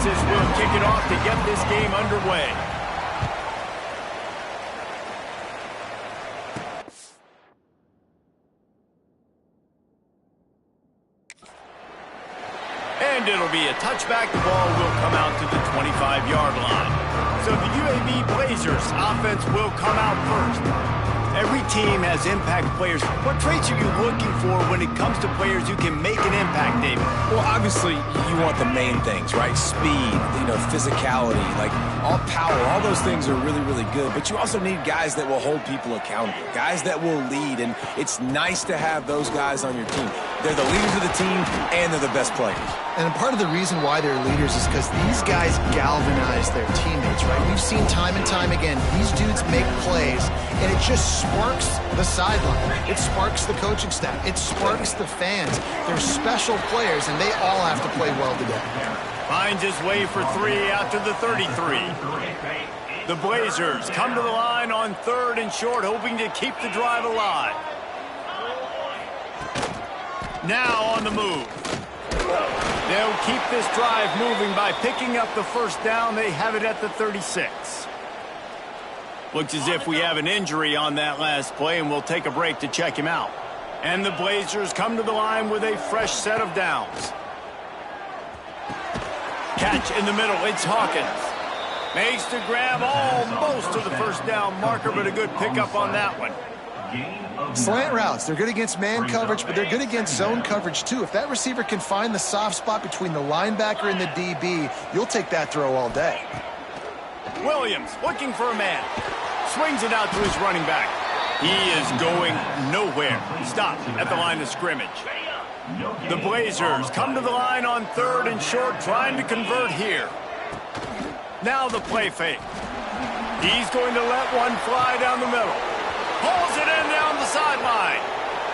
Texas will kick it off to get this game underway. And it'll be a touchback. The ball will come out to the 25-yard line. So the UAB Blazers offense will come out first. Every team has impact players. What traits are you looking for when it comes to players who can make an impact, David? Well, obviously, you want the main things, right? Speed, physicality, like all power. All those things are really, really good. But you also need guys that will hold people accountable, guys that will lead. And it's nice to have those guys on your team. They're the leaders of the team, and they're the best players. And part of the reason why they're leaders is because these guys galvanize their teammates, right? We've seen time and time again, these dudes make plays, and it just sparks the sideline. It sparks the coaching staff. It sparks the fans. They're special players, and they all have to play well together. Finds his way for 3 out to the 33. The Blazers come to the line on 3rd and short, hoping to keep the drive alive. Now on the move. They'll keep this drive moving by picking up the first down. They have it at the 36. Looks as if we have an injury on that last play, and we'll take a break to check him out. And the Blazers come to the line with a fresh set of downs. Catch in the middle. It's Hawkins. Makes the grab almost to the first down marker, but a good pickup on that one. Slant routes, they're good against man coverage, but they're good against zone coverage too. If that receiver can find the soft spot between the linebacker and the DB, you'll take that throw all day. Williams looking for a man. Swings it out to his running back. He is going nowhere. Stop at the line of scrimmage. The Blazers come to the line on 3rd and short, trying to convert here. Now the play fake. He's going to let one fly down the middle. Pulls it in down the sideline.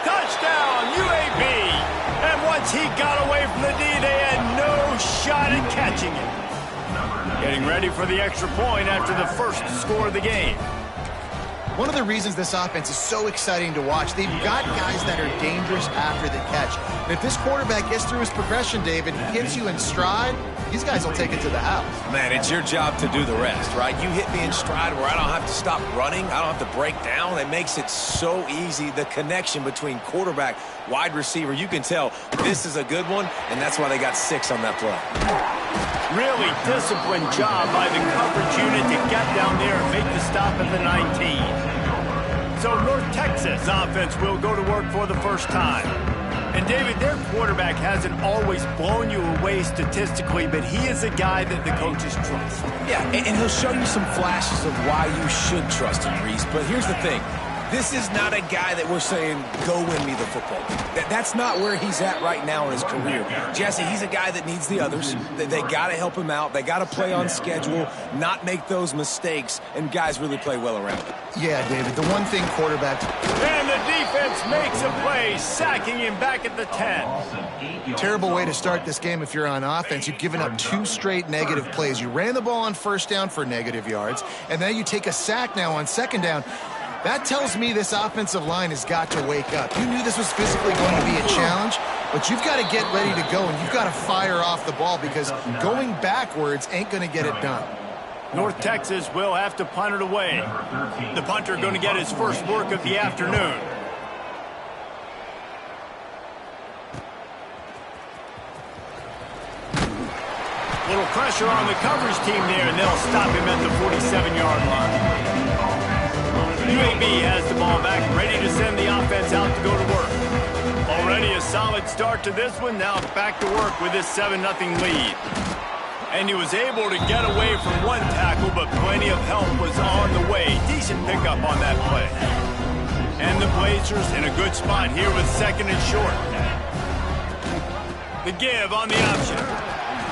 Touchdown, UAB. And once he got away from the D, they had no shot at catching it. Getting ready for the extra point after the first score of the game. One of the reasons this offense is so exciting to watch, they've got guys that are dangerous after the catch. And if this quarterback gets through his progression, David, he hits you in stride, these guys will take it to the house. Man, it's your job to do the rest, right? You hit me in stride where I don't have to stop running. I don't have to break down. It makes it so easy. The connection between quarterback, wide receiver, you can tell this is a good one, and that's why they got 6 on that play. Really disciplined job by the coverage unit to get down there and make the stop at the 19. So North Texas offense will go to work for the first time. And David, their quarterback hasn't always blown you away statistically, but he is a guy that the coaches trust. Yeah, and he'll show you some flashes of why you should trust him, Reese. But here's the thing. This is not a guy that we're saying, go win me the football. That's not where he's at right now in his career. Jesse, he's a guy that needs the others. They got to help him out. They got to play on schedule, not make those mistakes, and guys really play well around it. Yeah, David, the one thing quarterbacks... And the defense makes a play, sacking him back at the 10. Terrible way to start this game if you're on offense. You've given up 2 straight negative plays. You ran the ball on first down for negative yards, and then you take a sack now on second down. That tells me this offensive line has got to wake up. You knew this was physically going to be a challenge, but you've got to get ready to go, and you've got to fire off the ball because going backwards ain't going to get it done. North Texas will have to punt it away. The punter going to get his first work of the afternoon. Little pressure on the coverage team there, and they'll stop him at the 47-yard line. UAB has the ball back, ready to send the offense out to go to work. Already a solid start to this one. Now back to work with this 7-0 lead. And he was able to get away from one tackle, but plenty of help was on the way. Decent pickup on that play. And the Blazers in a good spot here with 2nd and short. The give on the option.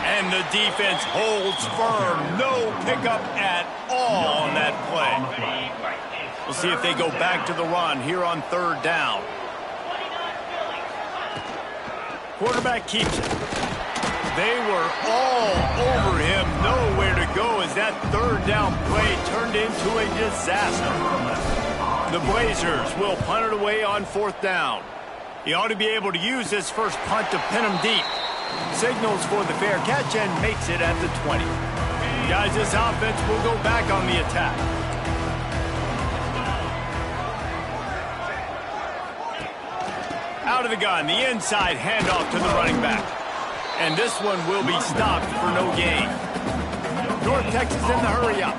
And the defense holds firm. No pickup at all on that play. We'll see if they go back to the run here on 3rd down. Quarterback keeps it. They were all over him. Nowhere to go as that 3rd down play turned into a disaster. The Blazers will punt it away on 4th down. He ought to be able to use this first punt to pin him deep. Signals for the fair catch and makes it at the 20. Guys, this offense will go back on the attack. Out of the gun, the inside handoff to the running back. And this one will be stopped for no gain. North Texas in the hurry up.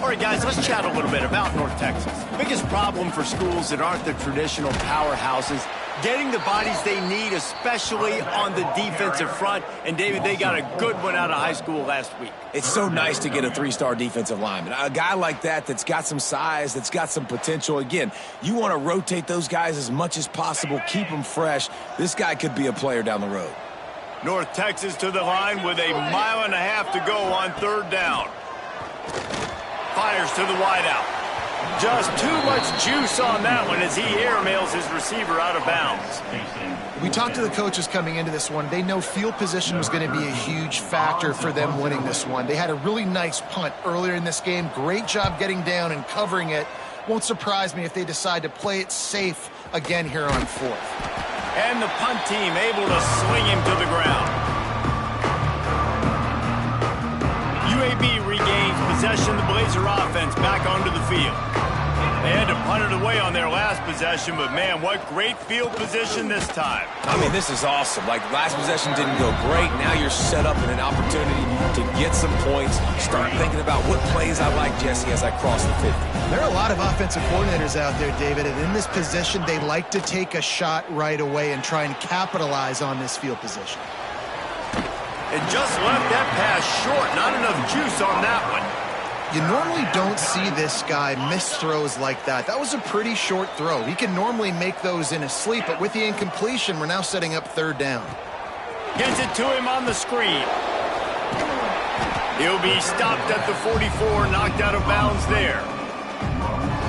All right, guys, let's chat a little bit about North Texas. Biggest problem for schools that aren't the traditional powerhouses, getting the bodies they need, especially on the defensive front. And, David, they got a good one out of high school last week. It's so nice to get a 3-star defensive lineman. A guy like that's got some size, that's got some potential. Again, you want to rotate those guys as much as possible, keep them fresh. This guy could be a player down the road. North Texas to the line with a mile and a half to go on 3rd down. Fires to the wideout. Just too much juice on that one as he airmails his receiver out of bounds. We talked to the coaches coming into this one. They know field position was going to be a huge factor for them winning this one. They had a really nice punt earlier in this game. Great job getting down and covering it. Won't surprise me if they decide to play it safe again here on 4th. And the punt team able to sling him to the ground. UAB regains possession. The Blazer offense back onto the field. They had to punt it away on their last possession, but, man, what great field position this time. I mean, this is awesome. Like, last possession didn't go great. Now you're set up in an opportunity to get some points. Start thinking about what plays I like, Jesse, as I cross the 50. There are a lot of offensive coordinators out there, David, and in this position, they like to take a shot right away and try and capitalize on this field position. And just left that pass short. Not enough juice on that one. You normally don't see this guy miss throws like that. That was a pretty short throw. He can normally make those in his sleep, but with the incompletion, we're now setting up 3rd down. Gets it to him on the screen. He'll be stopped at the 44, knocked out of bounds there.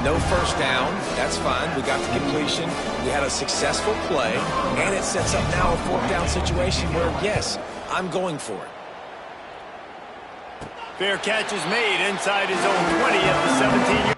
No 1st down. That's fine. We got the completion. We had a successful play, and it sets up now a 4th down situation where, yes, I'm going for it. Fair catch is made inside his own 20 at the 17-yard.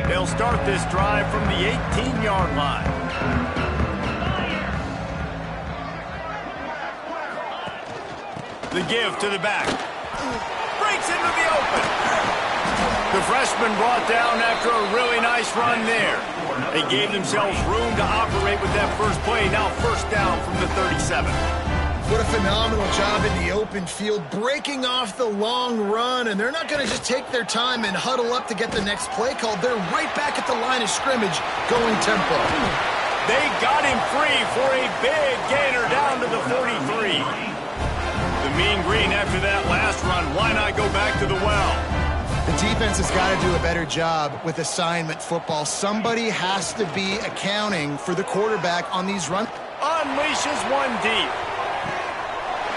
They'll start this drive from the 18-yard line. The give to the back. Breaks into the open. The freshman brought down after a really nice run there. They gave themselves room to operate with that first play. Now 1st down from the 37. What a phenomenal job in the open field, breaking off the long run, and they're not going to just take their time and huddle up to get the next play called. They're right back at the line of scrimmage going tempo. They got him free for a big gainer down to the 43. The Mean Green after that last run, why not go back to the well? The defense has got to do a better job with assignment football. Somebody has to be accounting for the quarterback on these runs. Unleashes one deep.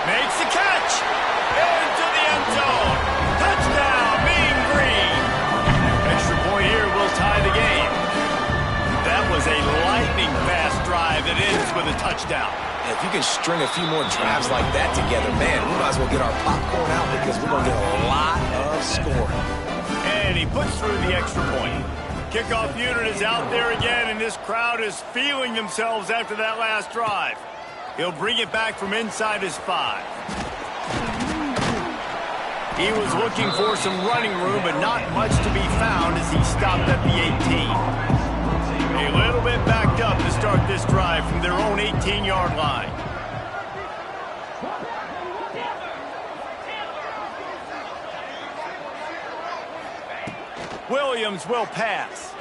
Makes the catch. Into the end zone. Touchdown, Mean Green. Extra point here will tie the game. That was a lightning-fast drive that ends with a touchdown. If you can string a few more drives like that together, man, we might as well get our popcorn out because we're going to get a lot of scoring. And he puts through the extra point. Kickoff unit is out there again, and this crowd is feeling themselves after that last drive. He'll bring it back from inside his 5. He was looking for some running room, but not much to be found as he stopped at the 18. A little bit backed up to start this drive from their own 18-yard line. Williams will pass.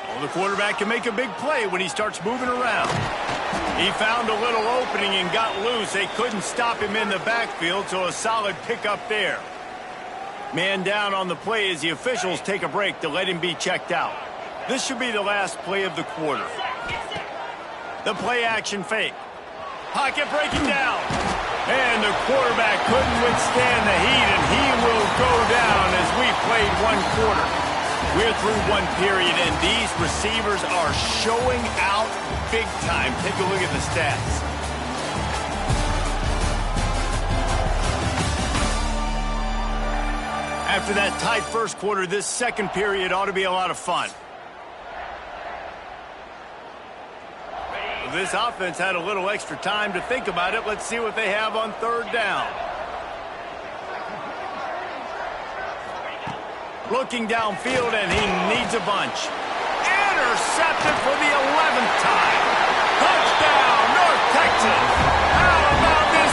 Well, the quarterback can make a big play when he starts moving around. He found a little opening and got loose. They couldn't stop him in the backfield, so a solid pickup there. Man down on the play as the officials take a break to let him be checked out. This should be the last play of the quarter. The play action fake. Pocket breaking down. And the quarterback couldn't withstand the heat, and he will go down as we played one quarter. We're through one period, and these receivers are showing out big time. Take a look at the stats. After that tight first quarter, this second period ought to be a lot of fun. This offense had a little extra time to think about it. Let's see what they have on third down. Looking downfield, and he needs a bunch. Intercepted for the 11th time. Touchdown, North Texas. How about this?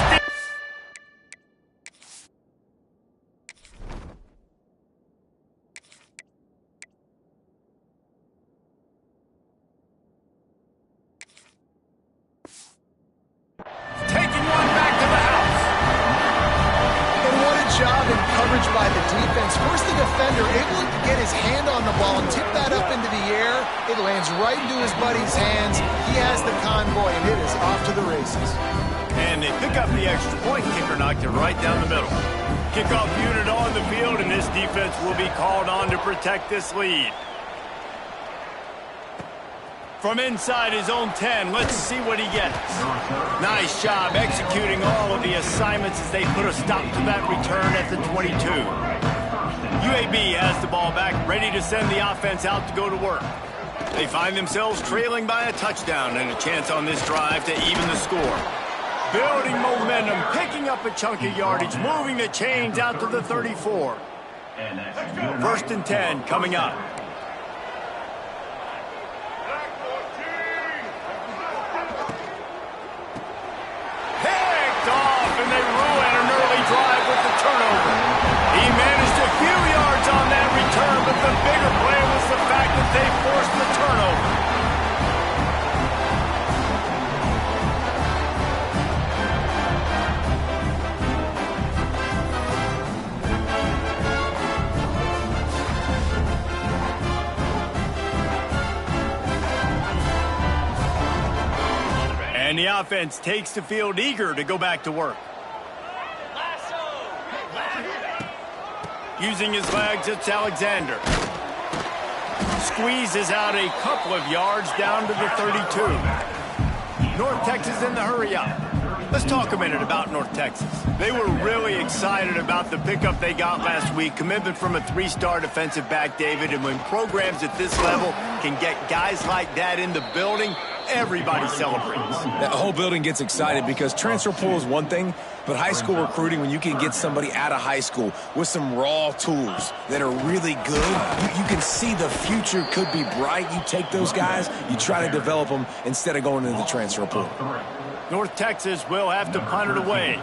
Taking one back to the house. And what a job in coverage by the defense. First, the defender able to get his hand on the ball and tip that up into the air. It lands right into his buddy's hands. He has the convoy, and it is off to the races. And they pick up the extra point. Kicker knocked it right down the middle. Kickoff unit on the field, and this defense will be called on to protect this lead. From inside his own 10, let's see what he gets. Nice job executing all of the assignments as they put a stop to that return at the 22. UAB has the ball back, ready to send the offense out to go to work. They find themselves trailing by a touchdown and a chance on this drive to even the score. Building momentum, picking up a chunk of yardage, moving the chains out to the 34. First and 10 coming up. And they ruin an early drive with the turnover. He managed a few yards on that return, but the bigger play was the fact that they forced the turnover. And the offense takes the field eager to go back to work. Using his legs, it's Alexander. Squeezes out a couple of yards down to the 32. North Texas in the hurry up. Let's talk a minute about North Texas. They were really excited about the pickup they got last week. Commitment from a three-star defensive back, David. And when programs at this level can get guys like that in the building, everybody celebrates. The whole building gets excited because transfer pool is one thing, but high school recruiting, when you can get somebody out of high school with some raw tools that are really good, you can see the future could be bright. You take those guys, you try to develop them instead of going into the transfer pool. North Texas will have to punt it away.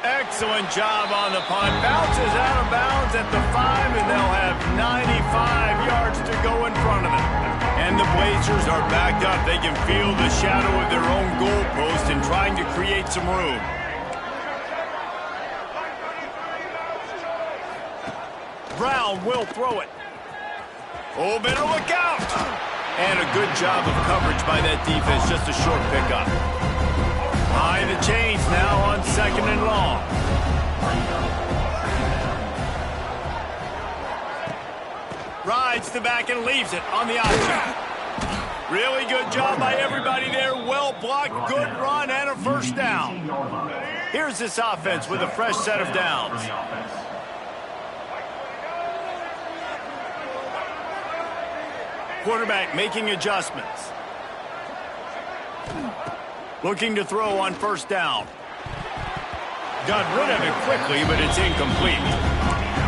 Excellent job on the punt. Bounces out of bounds at the 5, and they'll have 95 yards to go in front of them. And the Blazers are backed up. They can feel the shadow of their own goalpost and trying to create some room. Brown will throw it. Oh, better look out! And a good job of coverage by that defense. Just a short pickup. High the chains now on second and long. Rides the back and leaves it on the option. Really good job by everybody there. Well blocked, good run, and a first down. Here's this offense with a fresh set of downs. Quarterback making adjustments. Looking to throw on first down. Got rid of it quickly, but it's incomplete.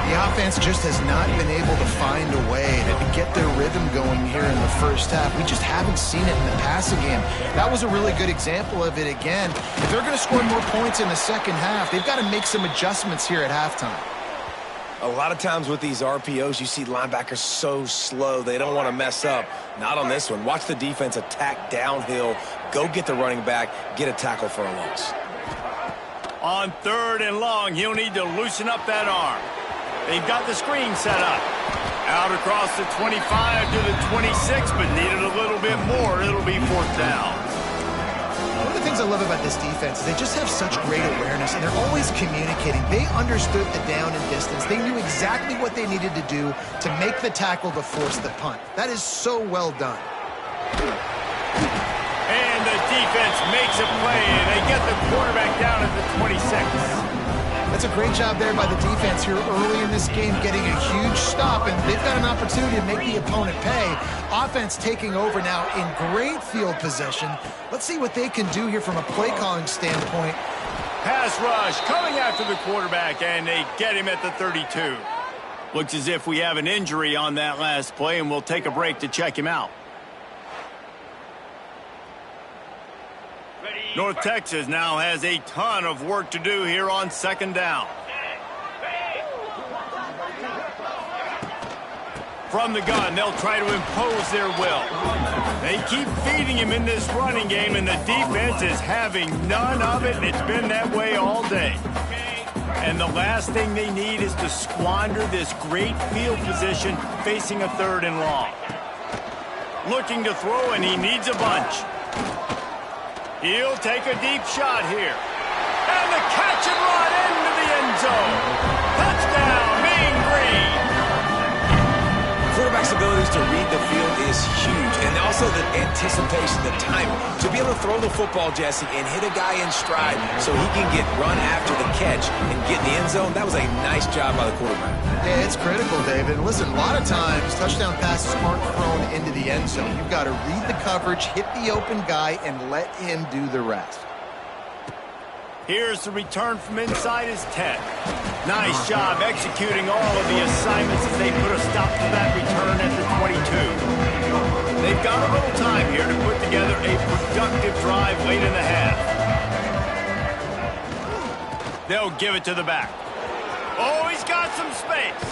The offense just has not been able to find a way to get their rhythm going here in the first half. We just haven't seen it in the passing game. That was a really good example of it again. If they're going to score more points in the second half, they've got to make some adjustments here at halftime. A lot of times with these RPOs, you see linebackers so slow, they don't want to mess up. Not on this one. Watch the defense attack downhill, go get the running back, get a tackle for a loss. On 3rd and long, he'll need to loosen up that arm. They've got the screen set up. Out across the 25 to the 26, but needed a little bit more. It'll be 4th down. One of the things I love about this defense is they just have such great awareness, and they're always communicating. They understood the down and distance. They knew exactly what they needed to do to make the tackle to force the punt. That is so well done. And the defense makes a play, and they get the quarterback down at the 26. That's a great job there by the defense here early in this game, getting a huge stop, and they've got an opportunity to make the opponent pay. Offense taking over now in great field possession. Let's see what they can do here from a play-calling standpoint. Pass rush coming after the quarterback, and they get him at the 32. Looks as if we have an injury on that last play, and we'll take a break to check him out. North Texas now has a ton of work to do here on 2nd down. From the gun, they'll try to impose their will. They keep feeding him in this running game, and the defense is having none of it, and it's been that way all day. And the last thing they need is to squander this great field position facing a 3rd and long. Looking to throw, and he needs a bunch. He'll take a deep shot here. And the catch and run into the end zone. Touchdown, Mean Green. Quarterback's abilities to read the field is huge, and also the anticipation, the timing. To be able to throw the football, Jesse, and hit a guy in stride so he can get run after the catch and get in the end zone, that was a nice job by the quarterback. Yeah, it's critical, David. Listen, a lot of times touchdown passes aren't thrown into the end zone. You've got to read the coverage, hit the open guy, and let him do the rest. Here's the return from inside his 10. Nice job executing all of the assignments as they put a stop to that return at the 22. They've got a little time here to put together a productive drive late in the half. They'll give it to the back. Oh, he's got some space.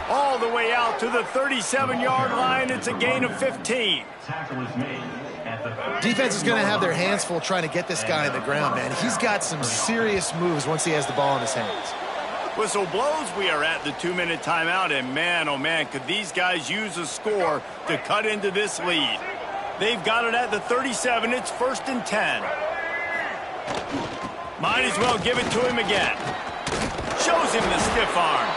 All the way out to the 37-yard line. It's a gain of 15. Defense is going to have their hands full trying to get this guy on the ground, man. He's got some serious moves once he has the ball in his hands. Whistle blows. We are at the 2-minute timeout, and man, oh man, could these guys use a score to cut into this lead. They've got it at the 37. It's 1st and 10. Might as well give it to him again. Shows him the stiff arm.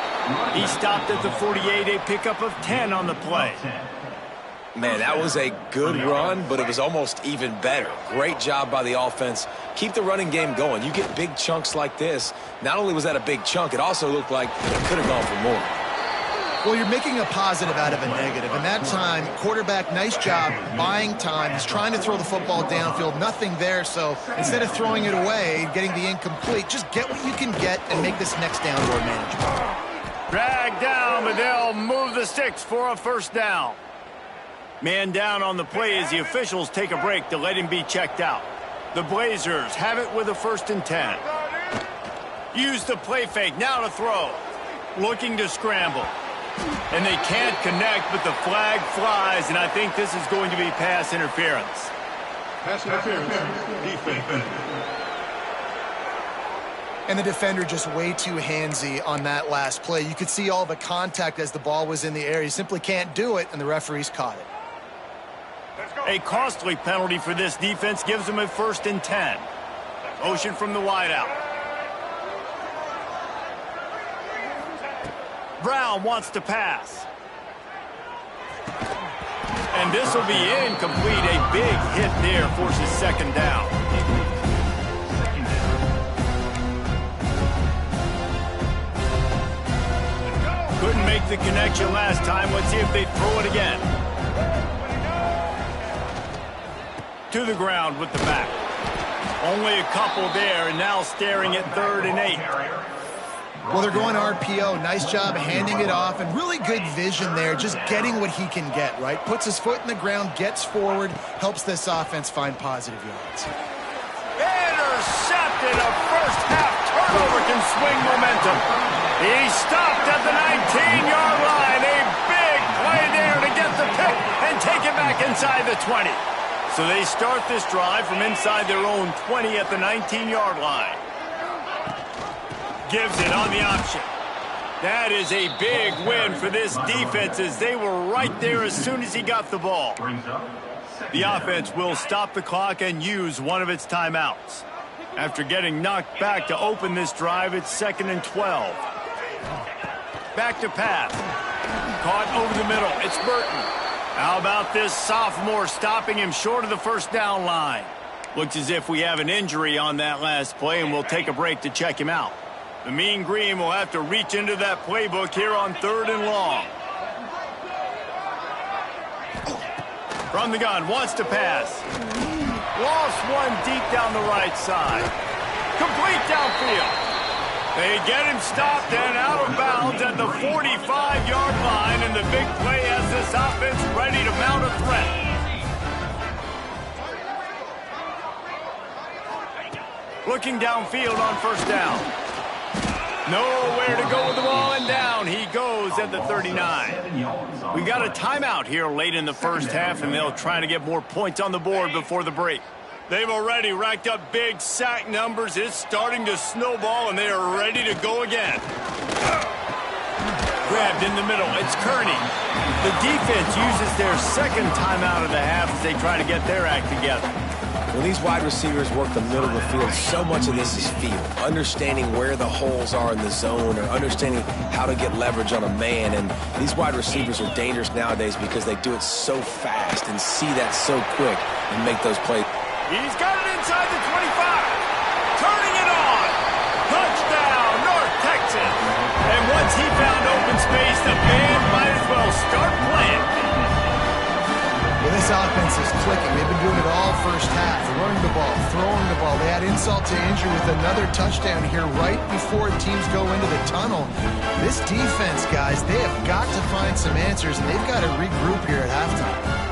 He stopped at the 48, a pickup of 10 on the play. Man, that was a good run, but it was almost even better. Great job by the offense. Keep the running game going. You get big chunks like this. Not only was that a big chunk, it also looked like it could have gone for more. Well, you're making a positive out of a negative. And that time, quarterback, nice job buying time. He's trying to throw the football downfield. Nothing there. So instead of throwing it away, getting the incomplete, just get what you can get and make this next down more manageable. Drag down, but they'll move the sticks for a 1st down. Man down on the play as the officials take a break to let him be checked out. The Blazers have it with a 1st and 10. Use the play fake, now to throw. Looking to scramble. And they can't connect, but the flag flies, and I think this is going to be pass interference. Pass interference, defense. And the defender just way too handsy on that last play. You could see all the contact as the ball was in the air. He simply can't do it, and the referees caught it. A costly penalty for this defense gives them a 1st and 10. Motion from the wideout. Brown wants to pass. And this will be incomplete. A big hit there forces 2nd down. Couldn't make the connection last time. Let's see if they throw it again. To the ground with the back. Only a couple there, and now staring at 3rd and 8. Well, they're going RPO. Nice job handing it off, and really good vision there, just getting what he can get, right? Puts his foot in the ground, gets forward, helps this offense find positive yards. Intercepted. A first half turnover can swing momentum. He stopped at the 19-yard line. A big play there to get the pick and take it back inside the 20. So they start this drive from inside their own 20 at the 19-yard line. Gives it on the option. That is a big win for this defense as they were right there as soon as he got the ball. The offense will stop the clock and use one of its timeouts. After getting knocked back to open this drive, it's 2nd and 12. Back to pass. Caught over the middle. It's Burton. How about this sophomore stopping him short of the first down line? Looks as if we have an injury on that last play, and we'll take a break to check him out. The Mean Green will have to reach into that playbook here on 3rd and long. From the gun, wants to pass. Lost one deep down the right side. Complete downfield. They get him stopped and out of bounds at the 45-yard line, and the big play has this offense ready to mount a threat. Looking downfield on first down. Nowhere to go with the ball, and down he goes at the 39. We got a timeout here late in the first half, and they'll try to get more points on the board before the break. They've already racked up big sack numbers. It's starting to snowball, and they are ready to go again. Grabbed in the middle. It's Kearney. The defense uses their second timeout of the half as they try to get their act together. When these wide receivers work the middle of the field, so much of this is feel. Understanding where the holes are in the zone or understanding how to get leverage on a man. And these wide receivers are dangerous nowadays because they do it so fast and see that so quick and make those plays. He's got it inside the 25. Turning it on. Touchdown, North Texas. And once he found open space, the band might as well start playing. Well, this offense is clicking. They've been doing it all first half. Running the ball, throwing the ball. They had insult to injury with another touchdown here right before teams go into the tunnel. This defense, guys, they have got to find some answers, and they've got to regroup here at halftime.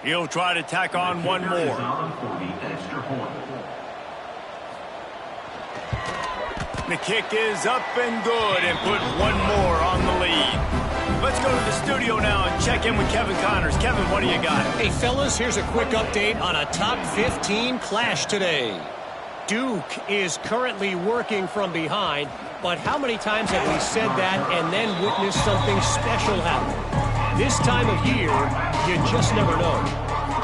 He'll try to tack on one more. The kick is up and good and put one more on the lead. Let's go to the studio now and check in with Kevin Connors. Kevin, what do you got? Hey, fellas, here's a quick update on a top 15 clash today. Duke is currently working from behind, but how many times have we said that and then witnessed something special happen? This time of year, you just never know.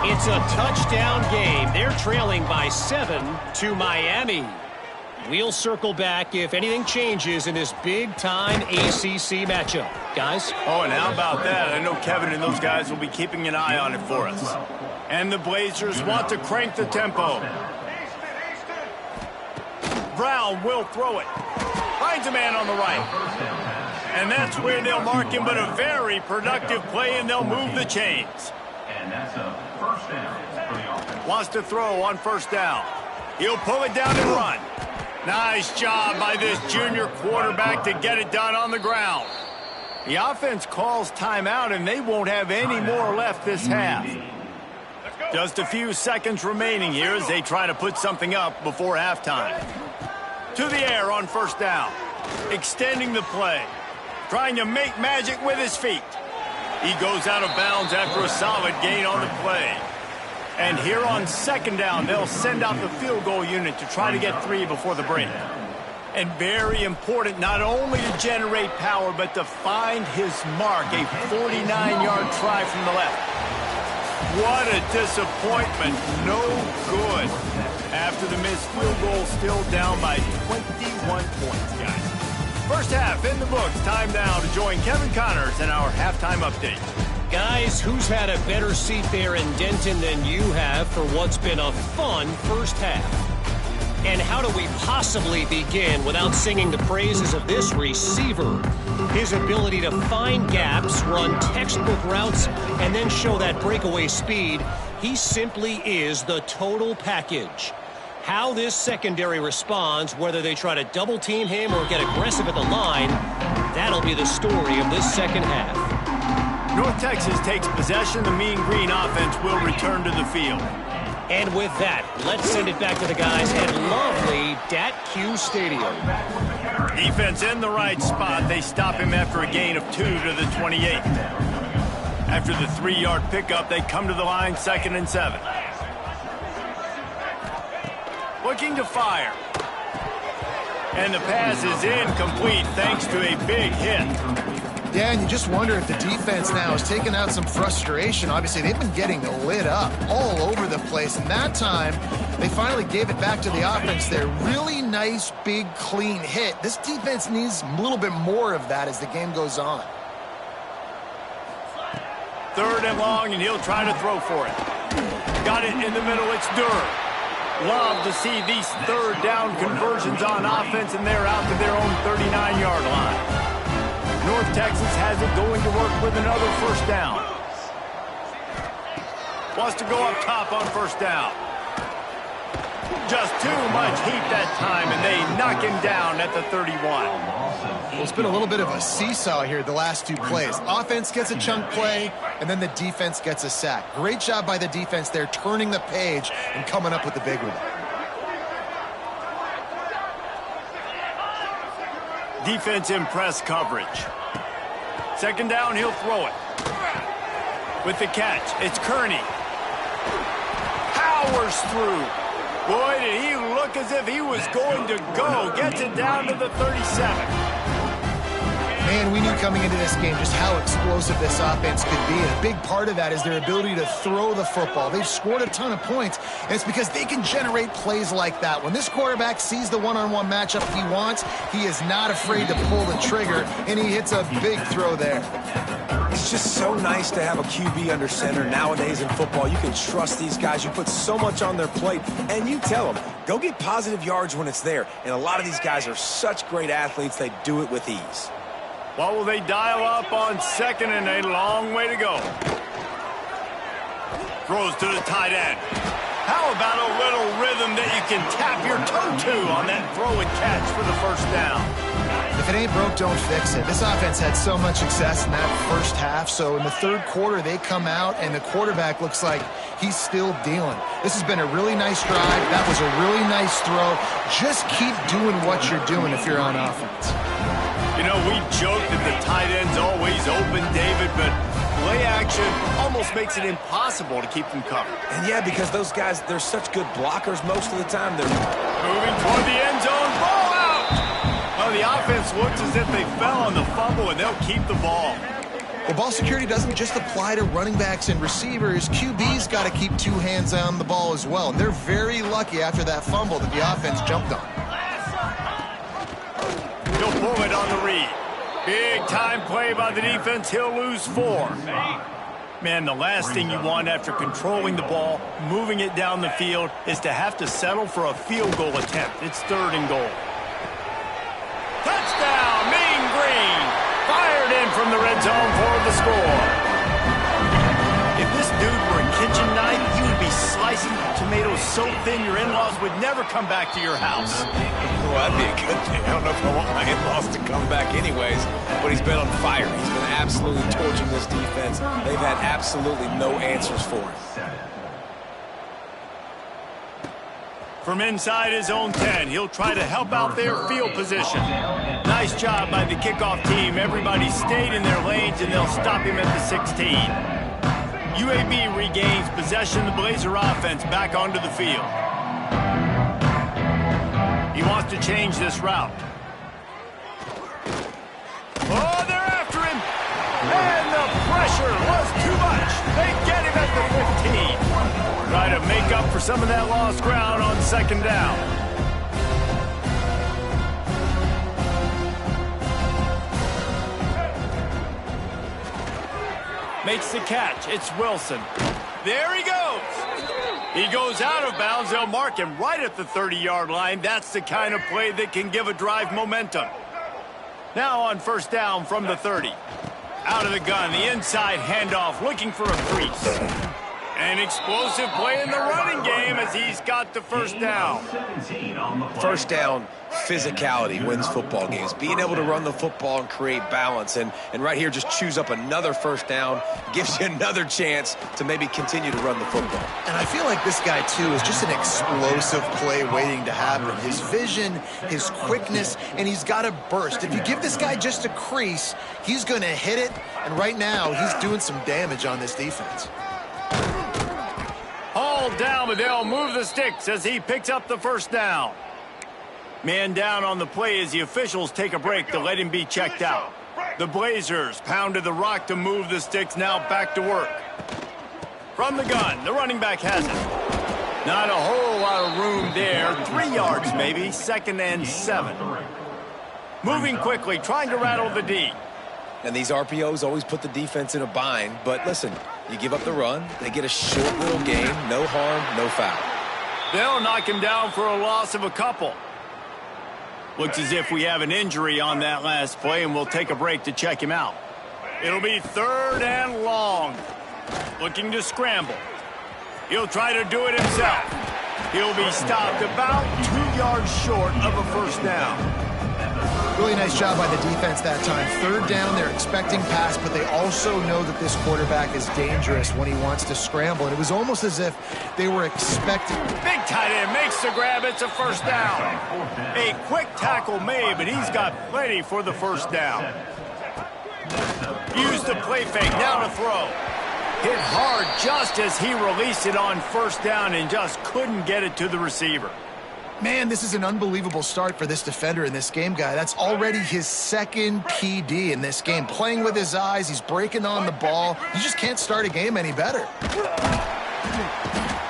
It's a touchdown game. They're trailing by 7 to Miami. We'll circle back if anything changes in this big-time ACC matchup. Guys? Oh, and how about that? I know Kevin and those guys will be keeping an eye on it for us. And the Blazers want to crank the tempo. Brown will throw it. Finds a man on the right. And that's where they'll mark him, but a very productive play, and they'll move the chains. And that's a first down for the offense. Wants to throw on first down. He'll pull it down and run. Nice job by this junior quarterback to get it done on the ground. The offense calls timeout, and they won't have any more left this half. Just a few seconds remaining here as they try to put something up before halftime. To the air on first down. Extending the play. Trying to make magic with his feet. He goes out of bounds after a solid gain on the play. And here on second down, they'll send out the field goal unit to try to get 3 before the break. And very important, not only to generate power, but to find his mark. A 49-yard try from the left. What a disappointment. No good. After the missed field goal, still down by 21 points, guys. First half in the books. Time now to join Kevin Connors in our halftime update. Guys, who's had a better seat there in Denton than you have for what's been a fun first half? And how do we possibly begin without singing the praises of this receiver? His ability to find gaps, run textbook routes, and then show that breakaway speed. He simply is the total package. How this secondary responds, whether they try to double-team him or get aggressive at the line, that'll be the story of this second half. North Texas takes possession. The Mean Green offense will return to the field. And with that, let's send it back to the guys at lovely Dat-Q Stadium. Defense in the right spot. They stop him after a gain of 2 to the 28. After the 3-yard pickup, they come to the line, 2nd and 7. Looking to fire. And the pass is incomplete thanks to a big hit. Yeah, and you just wonder if the defense now is taking out some frustration. Obviously, they've been getting lit up all over the place. And that time, they finally gave it back to the offense there. Really nice, big, clean hit. This defense needs a little bit more of that as the game goes on. 3rd and long, and he'll try to throw for it. Got it in the middle. It's Durr. Love to see these 3rd down conversions on offense, and they're out to their own 39-yard line. North Texas has it going to work with another 1st down. Wants to go up top on 1st down. Just too much heat that time, and they knock him down at the 31. Well, it's been a little bit of a seesaw here the last 2 plays. Offense gets a chunk play, and then the defense gets a sack. Great job by the defense there, turning the page and coming up with the big one. Defense in press coverage. 2nd down, he'll throw it. With the catch, it's Kearney. Powers through. Boy, did he look as if he was going to go. Gets it down to the 37. Man, we knew coming into this game just how explosive this offense could be. And a big part of that is their ability to throw the football. They've scored a ton of points, and it's because they can generate plays like that. When this quarterback sees the one-on-one matchup he wants, he is not afraid to pull the trigger, and he hits a big throw there. It's just so nice to have a QB under center nowadays in football. You can trust these guys. You put so much on their plate, and you tell them, go get positive yards when it's there. And a lot of these guys are such great athletes, they do it with ease. What will they dial up on 2nd and a long way to go? Throws to the tight end. How about a little rhythm that you can tap your toe to on that throw and catch for the 1st down? If it ain't broke, don't fix it. This offense had so much success in that 1st half, so in the 3rd quarter, they come out, and the quarterback looks like he's still dealing. This has been a really nice drive. That was a really nice throw. Just keep doing what you're doing if you're on offense. You know, we joke that the tight end's always open, David, but play action almost makes it impossible to keep them covered. And yeah, because those guys, they're such good blockers most of the time. They're moving toward the end zone. Ball out! Well, the offense looks as if they fell on the fumble, and they'll keep the ball. Well, ball security doesn't just apply to running backs and receivers. QB's got to keep 2 hands on the ball as well. And they're very lucky after that fumble that the offense jumped on. He'll pull it on the read. Big time play by the defense. He'll lose 4. Man, the last thing you want after controlling the ball, moving it down the field, is to have to settle for a field goal attempt. It's 3rd and goal. Touchdown, Mean Green. Fired in from the red zone for the score. If this dude were a kitchen knife, he would be slicing tomatoes so thin your in-laws would never come back to your house. well, that'd be a good thing. I don't know if I want my in-laws to come back anyways, but he's been on fire. He's been absolutely torching this defense. They've had absolutely no answers for him. From inside his own 10, he'll try to help out their field position. Nice job by the kickoff team. Everybody stayed in their lanes, and they'll stop him at the 16. UAB regains possession of the Blazer offense back onto the field. He wants to change this route. Oh, they're after him. And the pressure was too much. They get him at the 15. Try to make up for some of that lost ground on 2nd down. Makes the catch. It's Wilson. There he goes. He goes out of bounds. They'll mark him right at the 30-yard line. That's the kind of play that can give a drive momentum. Now on 1st down from the 30. Out of the gun, the inside handoff, looking for a crease. An explosive play in the running game as he's got the first down. First down, physicality wins football games. Being able to run the football and create balance. And right here, just choose up another first down. Gives you another chance to maybe continue to run the football. And I feel like this guy, too, is just an explosive play waiting to happen. His vision, his quickness, and he's got a burst. If you give this guy just a crease, he's going to hit it. And right now, he's doing some damage on this defense. Hauled down, but they'll move the sticks as he picks up the first down. Man down on the play as the officials take a break to let him be checked out. The Blazers pounded the rock to move the sticks, now back to work. From the gun, the running back has it. Not a whole lot of room there. 3 yards maybe, 2nd and 7. Moving quickly, trying to rattle the D. And these RPOs always put the defense in a bind. But listen, you give up the run, they get a short little game, no harm, no foul. They'll knock him down for a loss of a couple. Looks as if we have an injury on that last play, and we'll take a break to check him out. It'll be 3rd and long. Looking to scramble. He'll try to do it himself. He'll be stopped about 2 yards short of a first down. Really nice job by the defense that time. 3rd down, they're expecting pass, but they also know that this quarterback is dangerous when he wants to scramble. And it was almost as if they were expecting. Big tight end makes the grab. It's a first down. A quick tackle made, but he's got plenty for the first down. Use the play fake. Now to throw. Hit hard just as he released it on first down and just couldn't get it to the receiver. Man, this is an unbelievable start for this defender in this game, guy. That's already his 2nd PD in this game. Playing with his eyes, he's breaking on the ball. You just can't start a game any better.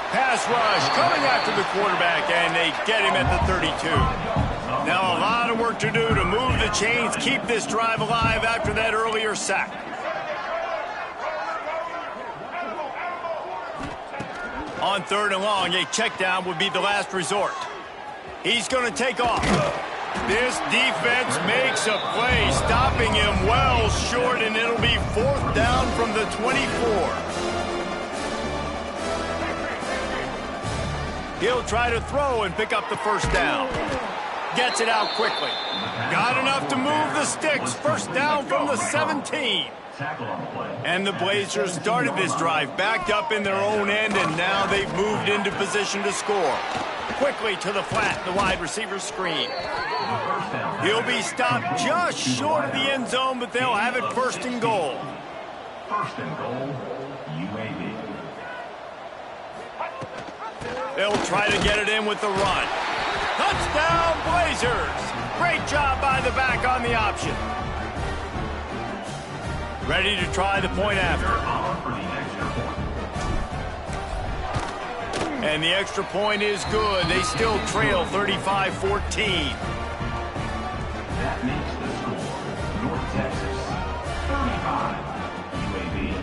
Pass rush coming after the quarterback, and they get him at the 32. Now a lot of work to do to move the chains, keep this drive alive after that earlier sack. On 3rd and long, a check down would be the last resort. He's going to take off. This defense makes a play, stopping him well short, and it'll be 4th down from the 24. He'll try to throw and pick up the first down. Gets it out quickly. Got enough to move the sticks. First down from the 17. And the Blazers started this drive backed up in their own end, and now they've moved into position to score. Quickly to the flat, the wide receiver screen. He'll be stopped just short of the end zone, but they'll have it 1st and goal. 1st and goal, UAB. They'll try to get it in with the run. Touchdown, Blazers! Great job by the back on the option. Ready to try the point after. And the extra point is good. They still trail 35-14. That makes the score North Texas 35, UAB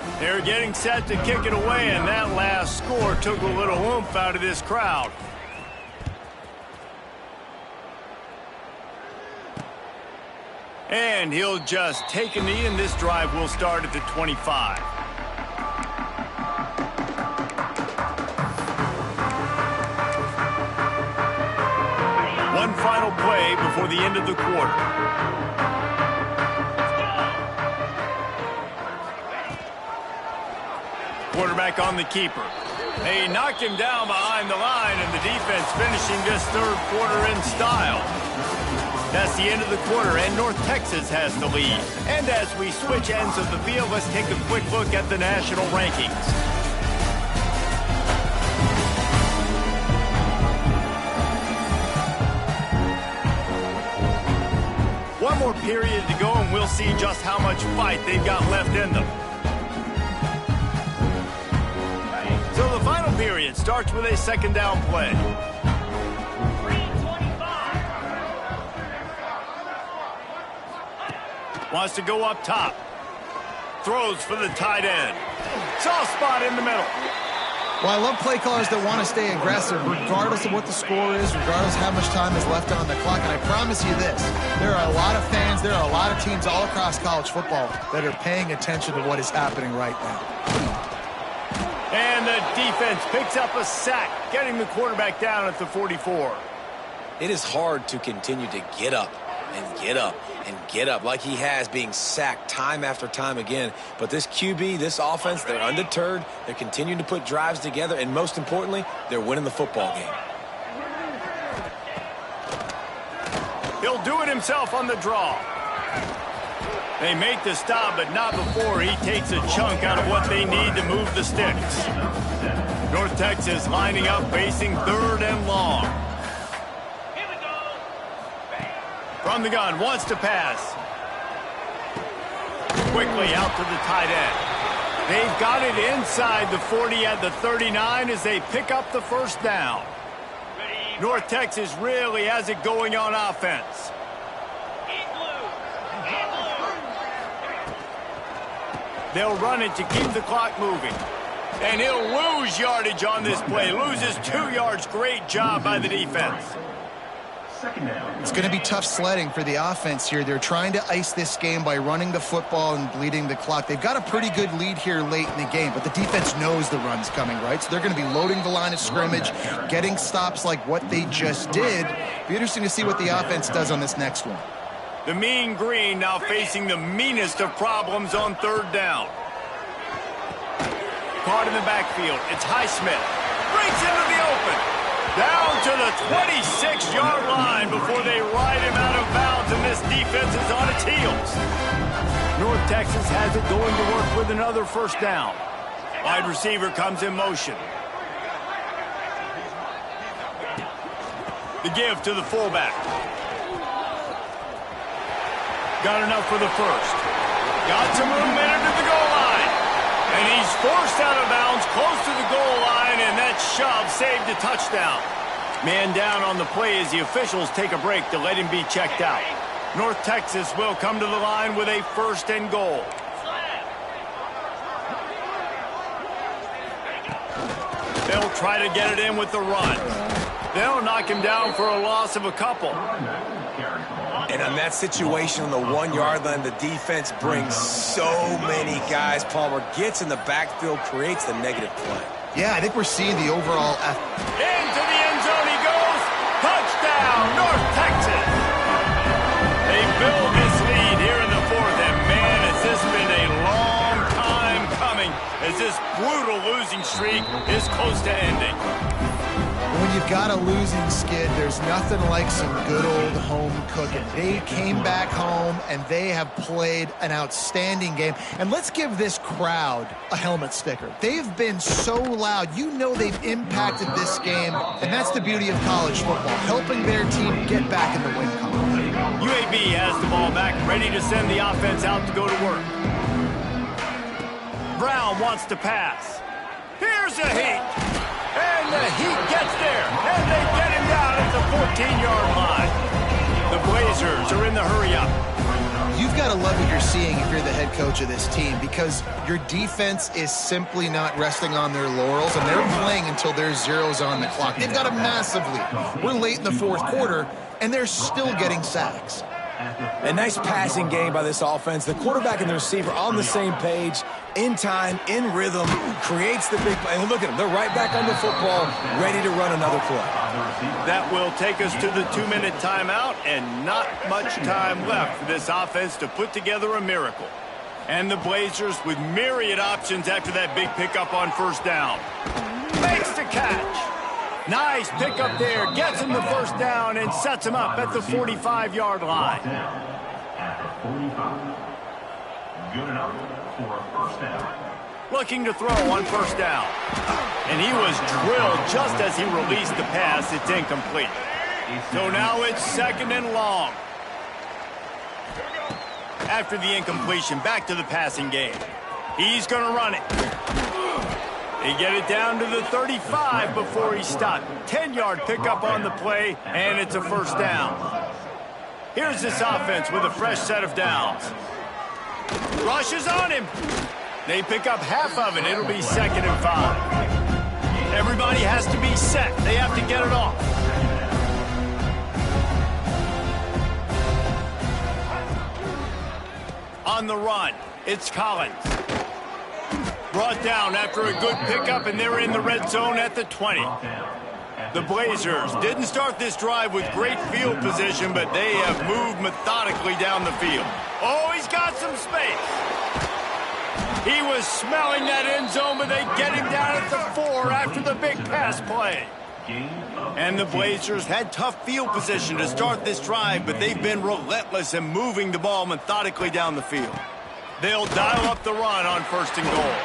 14. They're getting set to kick it away, and that last score took a little oomph out of this crowd. And he'll just take a knee, and this drive will start at the 25. One final play before the end of the quarter. Quarterback on the keeper. They knock him down behind the line, and the defense finishing this 3rd quarter in style. That's the end of the quarter, and North Texas has the lead. And as we switch ends of the field, let's take a quick look at the national rankings. One more period to go, and we'll see just how much fight they've got left in them. So the final period starts with a 2nd down play. Wants to go up top. Throws for the tight end. Soft spot in the middle. Well, I love play callers that want to stay aggressive regardless of what the score is, regardless of how much time is left on the clock. And I promise you this, there are a lot of fans, there are a lot of teams all across college football that are paying attention to what is happening right now. And the defense picks up a sack, getting the quarterback down at the 44. It is hard to continue to get up and get up and get up like he has, being sacked time after time again. But this QB, this offense, they're undeterred. They're continuing to put drives together, and most importantly, they're winning the football game. He'll do it himself on the draw. They make the stop, but not before he takes a chunk out of what they need to move the sticks. North Texas lining up, facing 3rd and long. From the gun, wants to pass. Quickly out to the tight end. They've got it inside the 40 at the 39 as they pick up the first down. North Texas really has it going on offense. They'll run it to keep the clock moving. And he'll lose yardage on this play. Loses 2 yards. Great job by the defense. It's going to be tough sledding for the offense here. They're trying to ice this game by running the football and bleeding the clock. They've got a pretty good lead here late in the game, but the defense knows the run's coming, right? So they're going to be loading the line of scrimmage, getting stops like what they just did. Be interesting to see what the offense does on this next one. The mean green now facing the meanest of problems on 3rd down. Caught in the backfield. It's Highsmith. Breaks into the open. Down to the 26-yard line before they ride him out of bounds, and this defense is on its heels. North Texas has it going to work with another first down. Wide receiver comes in motion. The give to the fullback. Got enough for the first. Got some room in it to the goal line. And he's forced out of bounds close to the goal line, and that shove saved a touchdown. Man down on the play as the officials take a break to let him be checked out. North Texas will come to the line with a 1st and goal. They'll try to get it in with the run. They'll knock him down for a loss of a couple. And on that situation on the 1-yard line, the defense brings so many guys. Palmer gets in the backfield, creates the negative play. Yeah, I think we're seeing the overall... Into the end zone he goes. Touchdown, North Texas. They build this lead here in the 4th, and man, has this been a long time coming as this brutal losing streak is close to ending. When you've got a losing skid, there's nothing like some good old home cooking. They came back home, and they have played an outstanding game. And let's give this crowd a helmet sticker. They've been so loud. You know they've impacted this game, and that's the beauty of college football, helping their team get back in the win column. UAB has the ball back, ready to send the offense out to go to work. Brown wants to pass. Here's a heat. And the Heat gets there, and they get him down at the 14-yard line. The Blazers are in the hurry-up. You've got to love what you're seeing if you're the head coach of this team, because your defense is simply not resting on their laurels, and they're playing until there's zeros on the clock. They've got a massive lead. We're late in the 4th quarter, and they're still getting sacks. A nice passing game by this offense. The quarterback and the receiver on the same page, in time, in rhythm, creates the big play. And look at them. They're right back on the football, ready to run another play. That will take us to the 2-minute timeout, and not much time left for this offense to put together a miracle. And the Blazers with myriad options after that big pickup on 1st down. Makes the catch. Nice pickup there. Gets him the 1st down and sets him up at the 45-yard line. At the 45. Good enough for a 1st down. Looking to throw on 1st down. And he was drilled just as he released the pass. It's incomplete. So now it's 2nd and long. After the incompletion, back to the passing game. He's going to run it. They get it down to the 35 before he's stopped. 10-yard pickup on the play, and it's a 1st down. Here's this offense with a fresh set of downs. Rushes on him. They pick up half of it. It'll be 2nd and 5. Everybody has to be set. They have to get it off. On the run, it's Collins. Brought down after a good pickup, and they're in the red zone at the 20. The Blazers didn't start this drive with great field position, but they have moved methodically down the field. Oh, he's got some space. He was smelling that end zone, but they get him down at the 4 after the big pass play. And the Blazers had tough field position to start this drive, but they've been relentless in moving the ball methodically down the field. They'll dial up the run on 1st and goal.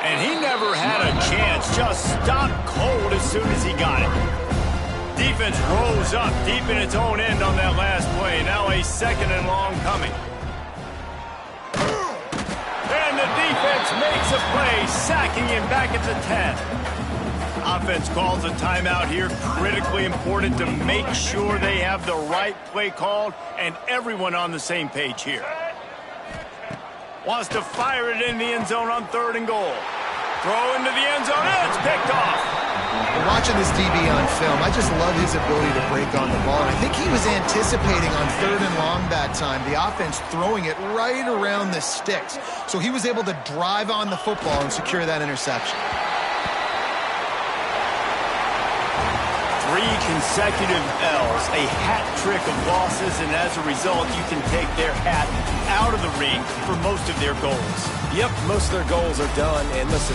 And he never had a chance, just stopped cold as soon as he got it. Defense rose up deep in its own end on that last play. Now a 2nd and long coming. And the defense makes a play, sacking him back at the 10. Offense calls a timeout here. Critically important to make sure they have the right play called and everyone on the same page here. Wants to fire it in the end zone on 3rd and goal. Throw into the end zone, and it's picked off. Watching this DB on film, I just love his ability to break on the ball. And I think he was anticipating on 3rd and long that time, the offense throwing it right around the sticks. So he was able to drive on the football and secure that interception. 3 consecutive L's, a hat trick of losses, and as a result, you can take their hat out of the ring for most of their goals. Yep, most of their goals are done. And listen,